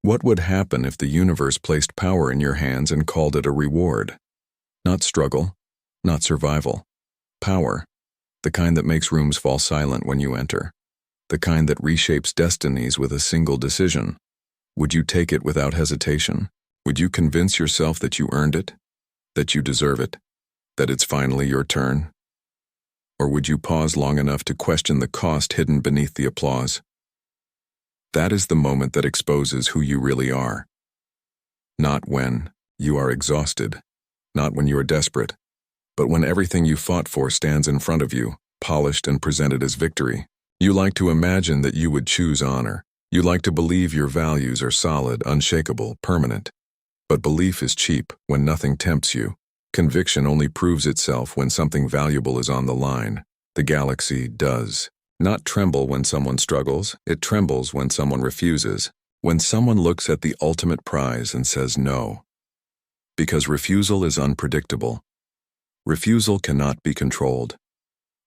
What would happen if the universe placed power in your hands and called it a reward? Not struggle, not survival. Power, the kind that makes rooms fall silent when you enter, the kind that reshapes destinies with a single decision. Would you take it without hesitation? Would you convince yourself that you earned it, that you deserve it, that it's finally your turn? Or would you pause long enough to question the cost hidden beneath the applause? That is the moment that exposes who you really are. Not when you are exhausted, not when you are desperate, but when everything you fought for stands in front of you, polished and presented as victory. You like to imagine that you would choose honor. You like to believe your values are solid, unshakable, permanent. But belief is cheap when nothing tempts you. Conviction only proves itself when something valuable is on the line. The galaxy does not tremble when someone struggles, it trembles when someone refuses, when someone looks at the ultimate prize and says no. Because refusal is unpredictable. Refusal cannot be controlled.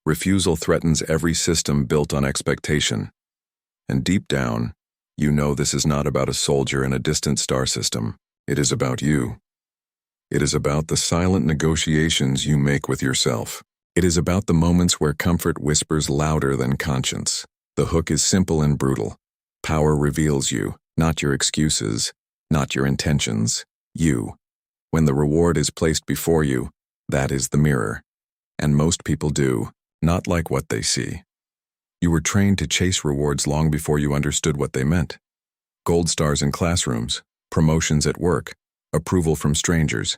Refusal threatens every system built on expectation. And deep down, you know this is not about a soldier in a distant star system. It is about you. It is about the silent negotiations you make with yourself. It is about the moments where comfort whispers louder than conscience. The hook is simple and brutal. Power reveals you, not your excuses, not your intentions, you. When the reward is placed before you, that is the mirror. And most people do not like what they see. You were trained to chase rewards long before you understood what they meant. Gold stars in classrooms, promotions at work, approval from strangers,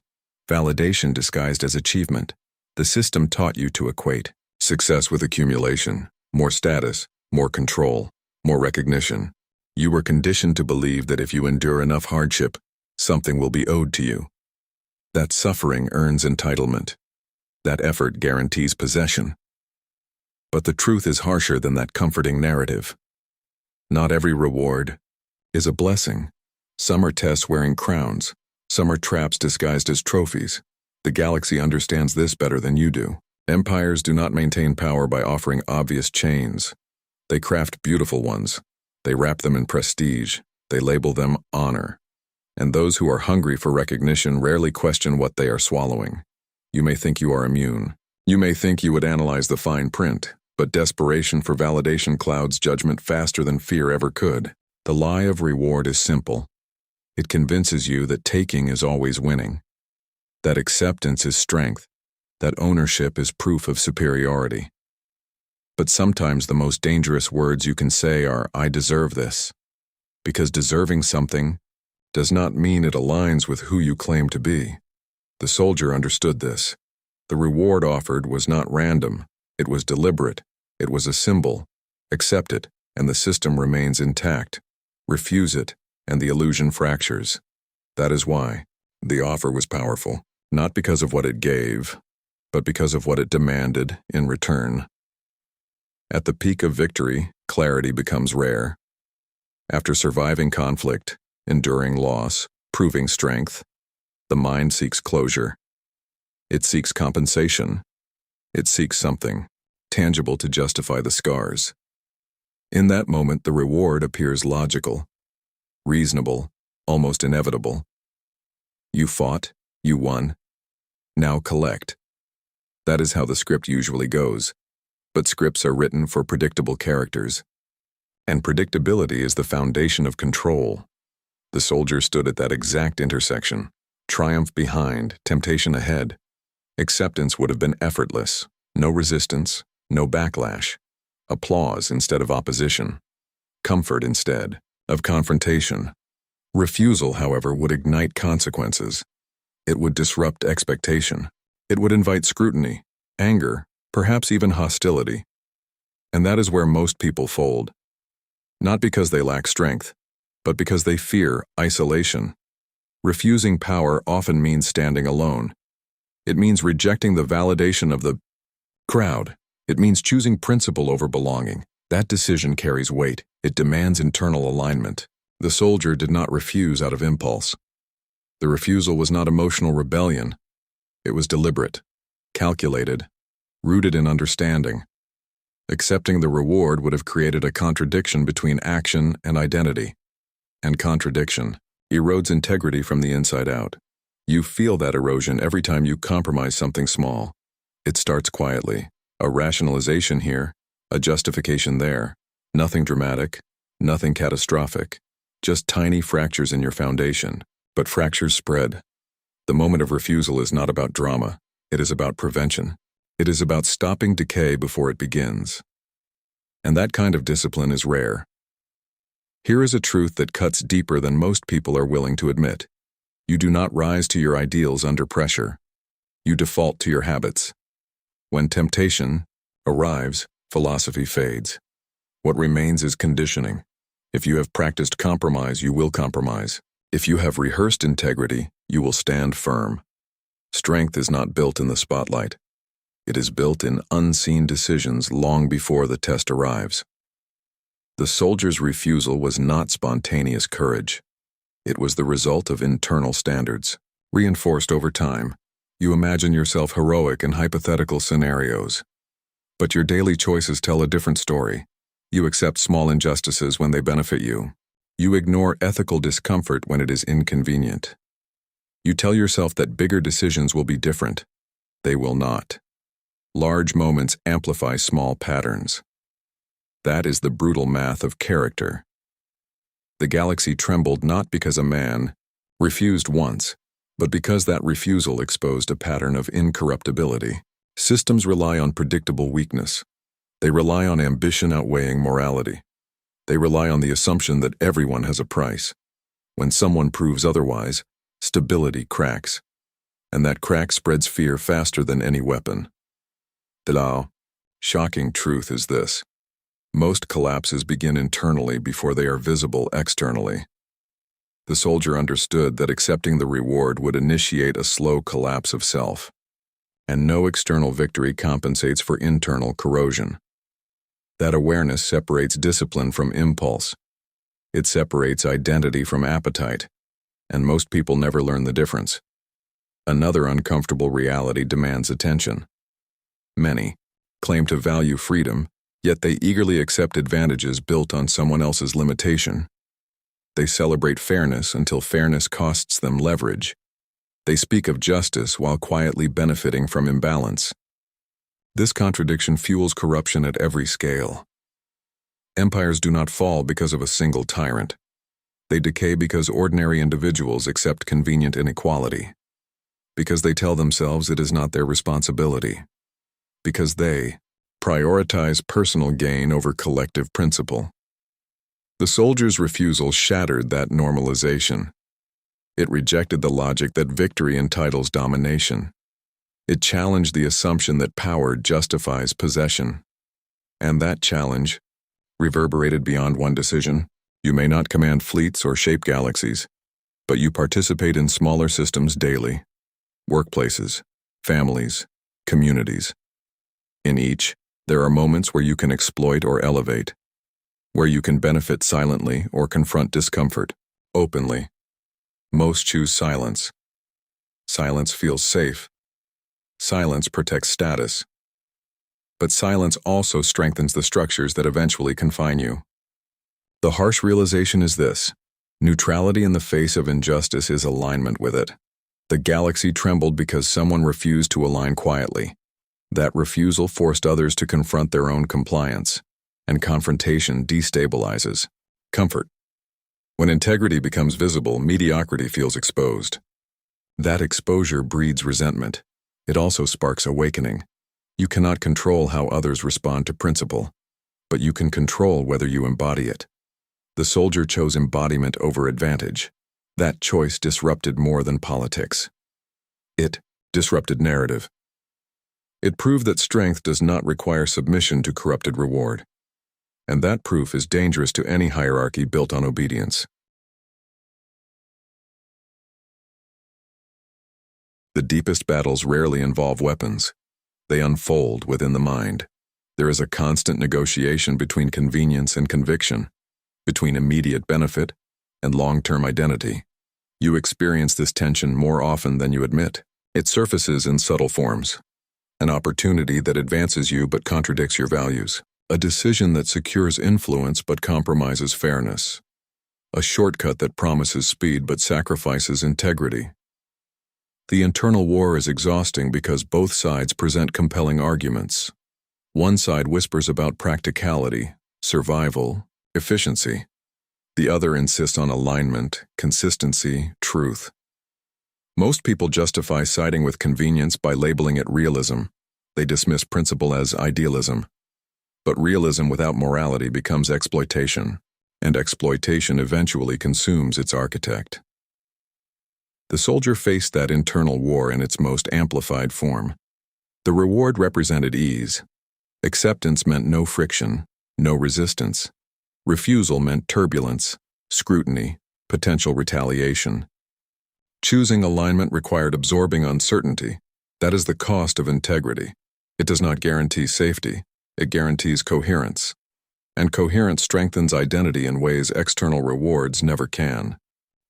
validation disguised as achievement. The system taught you to equate success with accumulation, more status, more control, more recognition. You were conditioned to believe that if you endure enough hardship, something will be owed to you. That suffering earns entitlement. That effort guarantees possession. But the truth is harsher than that comforting narrative. Not every reward is a blessing. Some are tests wearing crowns. Some are traps disguised as trophies. The galaxy understands this better than you do. Empires do not maintain power by offering obvious chains. They craft beautiful ones. They wrap them in prestige. They label them honor. And those who are hungry for recognition rarely question what they are swallowing. You may think you are immune. You may think you would analyze the fine print, but desperation for validation clouds judgment faster than fear ever could. The lie of reward is simple. It convinces you that taking is always winning, that acceptance is strength, that ownership is proof of superiority. But sometimes the most dangerous words you can say are, "I deserve this," because deserving something does not mean it aligns with who you claim to be. The soldier understood this. The reward offered was not random, it was deliberate, it was a symbol. Accept it, and the system remains intact. Refuse it, and the illusion fractures. That is why the offer was powerful, not because of what it gave, but because of what it demanded in return. At the peak of victory, clarity becomes rare. After surviving conflict, enduring loss, proving strength, the mind seeks closure. It seeks compensation. It seeks something tangible to justify the scars. In that moment, the reward appears logical, reasonable, almost inevitable. You fought, you won. Now collect. That is how the script usually goes. But scripts are written for predictable characters. And predictability is the foundation of control. The soldier stood at that exact intersection. Triumph behind, temptation ahead. Acceptance would have been effortless. No resistance, no backlash. Applause instead of opposition. Comfort instead of confrontation. Refusal, however, would ignite consequences. It would disrupt expectation. It would invite scrutiny, anger, perhaps even hostility. And that is where most people fold. Not because they lack strength, but because they fear isolation. Refusing power often means standing alone. It means rejecting the validation of the crowd. It means choosing principle over belonging. That decision carries weight. It demands internal alignment. The soldier did not refuse out of impulse. The refusal was not emotional rebellion. It was deliberate, calculated, rooted in understanding. Accepting the reward would have created a contradiction between action and identity. And contradiction erodes integrity from the inside out. You feel that erosion every time you compromise something small. It starts quietly. A rationalization here, a justification there. Nothing dramatic, nothing catastrophic. Just tiny fractures in your foundation. But fractures spread. The moment of refusal is not about drama. It is about prevention. It is about stopping decay before it begins. And that kind of discipline is rare. Here is a truth that cuts deeper than most people are willing to admit. You do not rise to your ideals under pressure. You default to your habits. When temptation arrives, philosophy fades. What remains is conditioning. If you have practiced compromise, you will compromise. If you have rehearsed integrity, you will stand firm. Strength is not built in the spotlight. It is built in unseen decisions long before the test arrives. The soldier's refusal was not spontaneous courage. It was the result of internal standards, reinforced over time. You imagine yourself heroic in hypothetical scenarios. But your daily choices tell a different story. You accept small injustices when they benefit you. You ignore ethical discomfort when it is inconvenient. You tell yourself that bigger decisions will be different. They will not. Large moments amplify small patterns. That is the brutal math of character. The galaxy trembled not because a man refused once, but because that refusal exposed a pattern of incorruptibility. Systems rely on predictable weakness. They rely on ambition outweighing morality. They rely on the assumption that everyone has a price. When someone proves otherwise, stability cracks. And that crack spreads fear faster than any weapon. The shocking truth is this. Most collapses begin internally before they are visible externally. The soldier understood that accepting the reward would initiate a slow collapse of self. And no external victory compensates for internal corrosion. That awareness separates discipline from impulse. It separates identity from appetite. And most people never learn the difference. Another uncomfortable reality demands attention. Many claim to value freedom, yet they eagerly accept advantages built on someone else's limitation. They celebrate fairness until fairness costs them leverage. They speak of justice while quietly benefiting from imbalance. This contradiction fuels corruption at every scale. Empires do not fall because of a single tyrant. They decay because ordinary individuals accept convenient inequality. Because they tell themselves it is not their responsibility. Because they prioritize personal gain over collective principle. The soldier's refusal shattered that normalization. It rejected the logic that victory entitles domination. It challenged the assumption that power justifies possession. And that challenge reverberated beyond one decision. You may not command fleets or shape galaxies, but you participate in smaller systems daily. Workplaces, families, communities. In each, there are moments where you can exploit or elevate, where you can benefit silently or confront discomfort, openly. Most choose silence. Silence feels safe. Silence protects status. But silence also strengthens the structures that eventually confine you. The harsh realization is this: neutrality in the face of injustice is alignment with it. The galaxy trembled because someone refused to align quietly. That refusal forced others to confront their own compliance, and confrontation destabilizes comfort. When integrity becomes visible, mediocrity feels exposed. That exposure breeds resentment. It also sparks awakening. You cannot control how others respond to principle, but you can control whether you embody it. The soldier chose embodiment over advantage. That choice disrupted more than politics. It disrupted narrative. It proved that strength does not require submission to corrupted reward. And that proof is dangerous to any hierarchy built on obedience. The deepest battles rarely involve weapons. They unfold within the mind. There is a constant negotiation between convenience and conviction, between immediate benefit and long-term identity. You experience this tension more often than you admit. It surfaces in subtle forms. An opportunity that advances you but contradicts your values. A decision that secures influence but compromises fairness. a shortcut that promises speed but sacrifices integrity. The internal war is exhausting because both sides present compelling arguments. One side whispers about practicality, survival, efficiency. The other insists on alignment, consistency, truth. Most people justify siding with convenience by labeling it realism. They dismiss principle as idealism. But realism without morality becomes exploitation, and exploitation eventually consumes its architect. The soldier faced that internal war in its most amplified form. The reward represented ease. Acceptance meant no friction, no resistance. Refusal meant turbulence, scrutiny, potential retaliation. Choosing alignment required absorbing uncertainty. That is the cost of integrity. It does not guarantee safety. It guarantees coherence. And coherence strengthens identity in ways external rewards never can.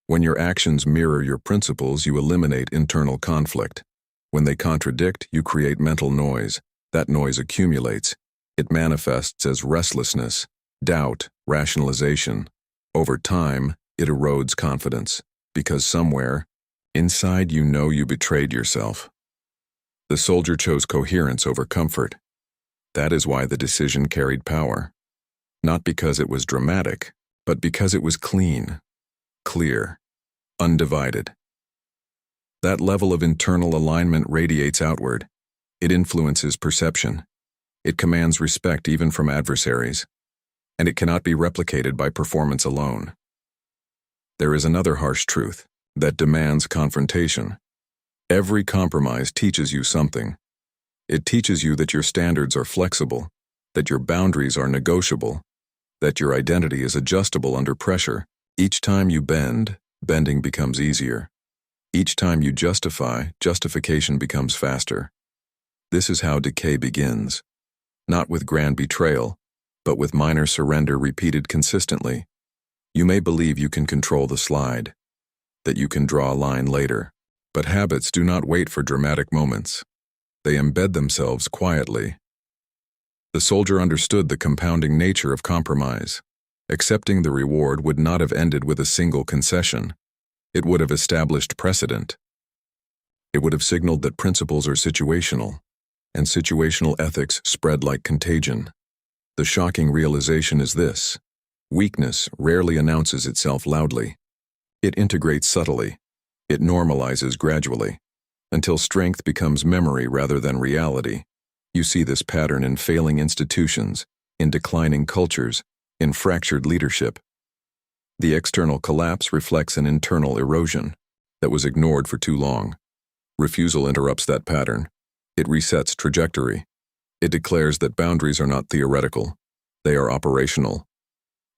When your actions mirror your principles, you eliminate internal conflict. When they contradict, you create mental noise. That noise accumulates. It manifests as restlessness, doubt, rationalization. Over time, it erodes confidence, because somewhere, inside you know you betrayed yourself. The soldier chose coherence over comfort. That is why the decision carried power. Not because it was dramatic, but because it was clean, clear, undivided. That level of internal alignment radiates outward. It influences perception. It commands respect even from adversaries. And it cannot be replicated by performance alone. There is another harsh truth that demands confrontation. Every compromise teaches you something. It teaches you that your standards are flexible, that your boundaries are negotiable, that your identity is adjustable under pressure. Each time you bend, bending becomes easier. Each time you justify, justification becomes faster. This is how decay begins. Not with grand betrayal, but with minor surrender repeated consistently. You may believe you can control the slide, that you can draw a line later, but habits do not wait for dramatic moments. They embed themselves quietly. The soldier understood the compounding nature of compromise. Accepting the reward would not have ended with a single concession. It would have established precedent. It would have signaled that principles are situational, and situational ethics spread like contagion. The shocking realization is this: weakness rarely announces itself loudly. It integrates subtly. It normalizes gradually, until strength becomes memory rather than reality. You see this pattern in failing institutions, in declining cultures, in fractured leadership. The external collapse reflects an internal erosion that was ignored for too long. Refusal interrupts that pattern. It resets trajectory. It declares that boundaries are not theoretical. They are operational.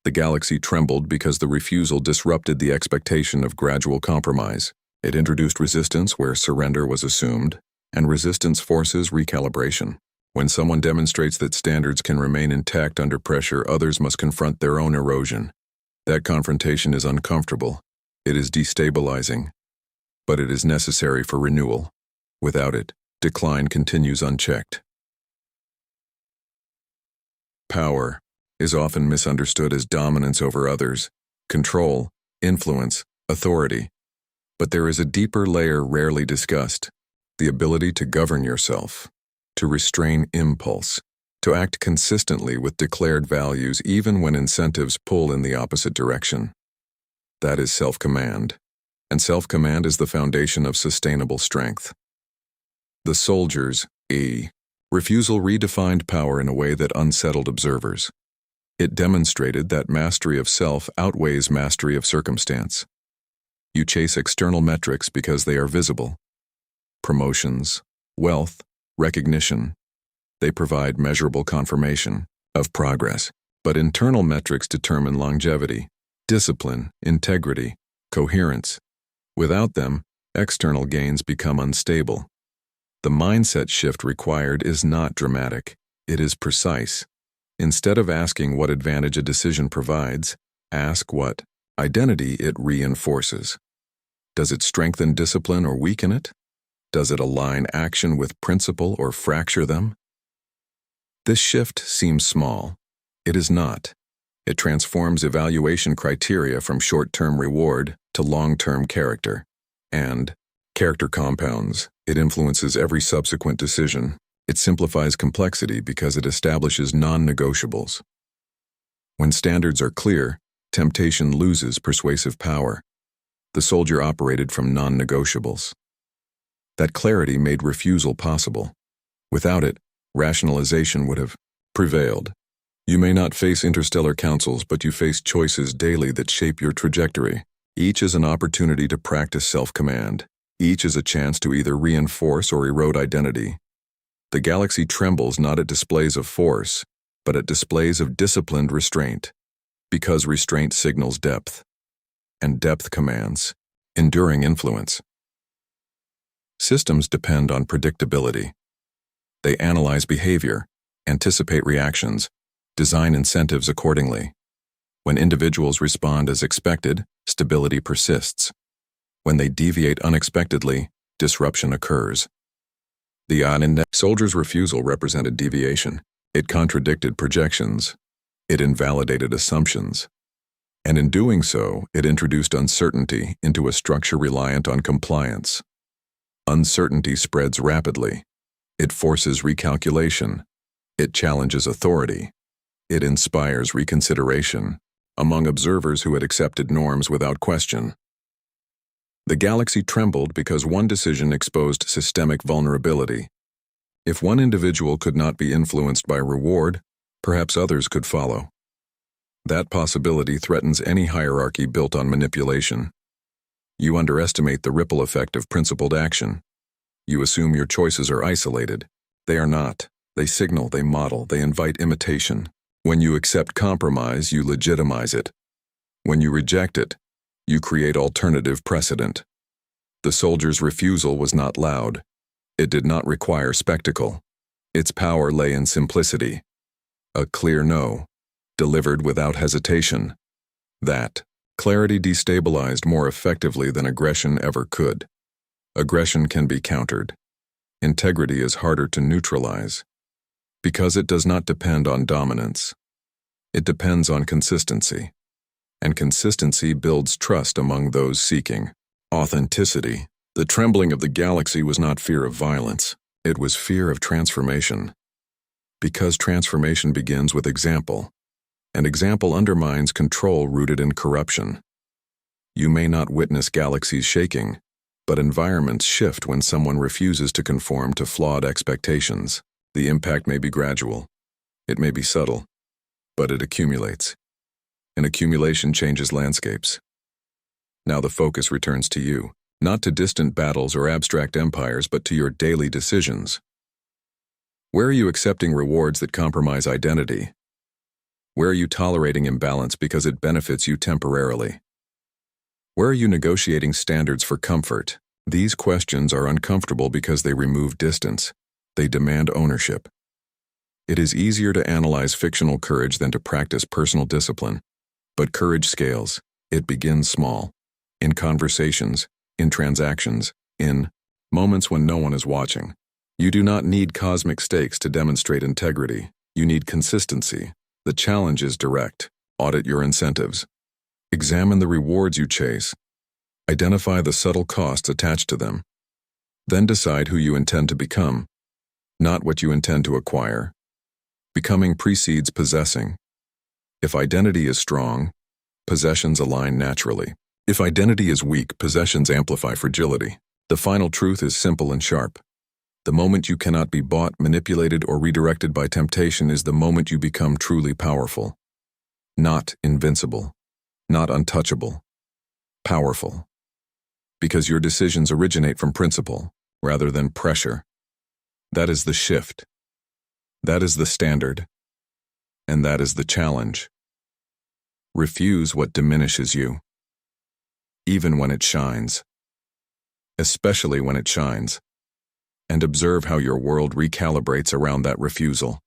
The galaxy trembled because the refusal disrupted the expectation of gradual compromise. It introduced resistance where surrender was assumed, and resistance forces recalibration. When someone demonstrates that standards can remain intact under pressure, others must confront their own erosion. That confrontation is uncomfortable. It is destabilizing. But it is necessary for renewal. Without it, decline continues unchecked. Power is often misunderstood as dominance over others, control, influence, authority. But there is a deeper layer rarely discussed: the ability to govern yourself, to restrain impulse, to act consistently with declared values even when incentives pull in the opposite direction. That is self-command, and self-command is the foundation of sustainable strength. The soldier's refusal redefined power in a way that unsettled observers. It demonstrated that mastery of self outweighs mastery of circumstance. You chase external metrics because they are visible. Promotions, wealth, recognition. They provide measurable confirmation of progress. But internal metrics determine longevity, discipline, integrity, coherence. Without them, external gains become unstable. The mindset shift required is not dramatic. It is precise. Instead of asking what advantage a decision provides, ask what identity it reinforces. Does it strengthen discipline or weaken it? Does it align action with principle or fracture them? This shift seems small. It is not. It transforms evaluation criteria from short-term reward to long-term character. And character compounds. It influences every subsequent decision. It simplifies complexity because it establishes non-negotiables. When standards are clear, temptation loses persuasive power. The soldier operated from non-negotiables. That clarity made refusal possible. Without it, rationalization would have prevailed. You may not face interstellar councils, but you face choices daily that shape your trajectory. Each is an opportunity to practice self-command. Each is a chance to either reinforce or erode identity. The galaxy trembles not at displays of force, but at displays of disciplined restraint, because restraint signals depth, and depth commands enduring influence. Systems depend on predictability. They analyze behavior, anticipate reactions, design incentives accordingly. When individuals respond as expected, stability persists. When they deviate unexpectedly, disruption occurs. The soldier's refusal represented deviation. It contradicted projections. It invalidated assumptions. And in doing so, it introduced uncertainty into a structure reliant on compliance. Uncertainty spreads rapidly. It forces recalculation. It challenges authority. It inspires reconsideration among observers who had accepted norms without question. The galaxy trembled because one decision exposed systemic vulnerability. If one individual could not be influenced by reward, perhaps others could follow. That possibility threatens any hierarchy built on manipulation. You underestimate the ripple effect of principled action. You assume your choices are isolated. They are not. They signal, they model, they invite imitation. When you accept compromise, you legitimize it. When you reject it, you create alternative precedent. The soldier's refusal was not loud. It did not require spectacle. Its power lay in simplicity. A clear no, delivered without hesitation. That clarity destabilized more effectively than aggression ever could. Aggression can be countered. Integrity is harder to neutralize. Because it does not depend on dominance. It depends on consistency. And consistency builds trust among those seeking authenticity. The trembling of the galaxy was not fear of violence. It was fear of transformation. Because transformation begins with example, and example undermines control rooted in corruption. You may not witness galaxies shaking, but environments shift when someone refuses to conform to flawed expectations. The impact may be gradual. It may be subtle, but it accumulates. And accumulation changes landscapes. Now the focus returns to you, not to distant battles or abstract empires, but to your daily decisions. Where are you accepting rewards that compromise identity? Where are you tolerating imbalance because it benefits you temporarily? Where are you negotiating standards for comfort? These questions are uncomfortable because they remove distance. They demand ownership. It is easier to analyze fictional courage than to practice personal discipline. But courage scales. It begins small. In conversations, in transactions, in moments when no one is watching. You do not need cosmic stakes to demonstrate integrity. You need consistency. The challenge is direct. Audit your incentives. Examine the rewards you chase. Identify the subtle costs attached to them. Then decide who you intend to become, not what you intend to acquire. Becoming precedes possessing. If identity is strong, possessions align naturally. If identity is weak, possessions amplify fragility. The final truth is simple and sharp. The moment you cannot be bought, manipulated, or redirected by temptation is the moment you become truly powerful. Not invincible. Not untouchable. Powerful. Because your decisions originate from principle, rather than pressure. That is the shift. That is the standard. And that is the challenge. Refuse what diminishes you. Even when it shines. Especially when it shines. And observe how your world recalibrates around that refusal.